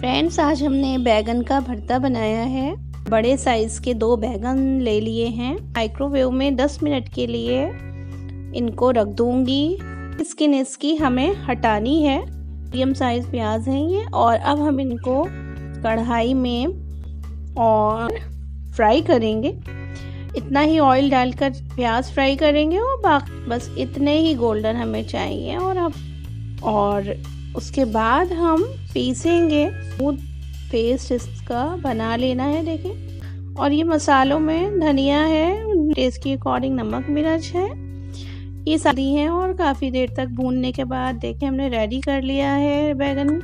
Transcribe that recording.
Friends, आज हमने बैगन का भरता बनाया है। बड़े साइज के 2 बैगन ले लिए हैं। माइक्रोवेव में 10 मिनट के लिए इनको रख दूंगी। स्किन इसकी हमें हटानी है। मीडियम साइज प्याज हैं ये। और अब हम इनको कढ़ाई में और फ्राई करेंगे। इतना ही ऑयल डालकर प्याज फ्राई करेंगे और बस इतने ही गोल्डन हमें चाहिए। और उसके बाद हम पीसेंगे। स्मूथ पेस्ट इसका बना लेना है। देखिए, और ये मसालों में धनिया है, टेस्ट के अकॉर्डिंग नमक मिर्च है, ये सारी हैं। और काफ़ी देर तक भूनने के बाद देखिए हमने रेडी कर लिया है बैगन।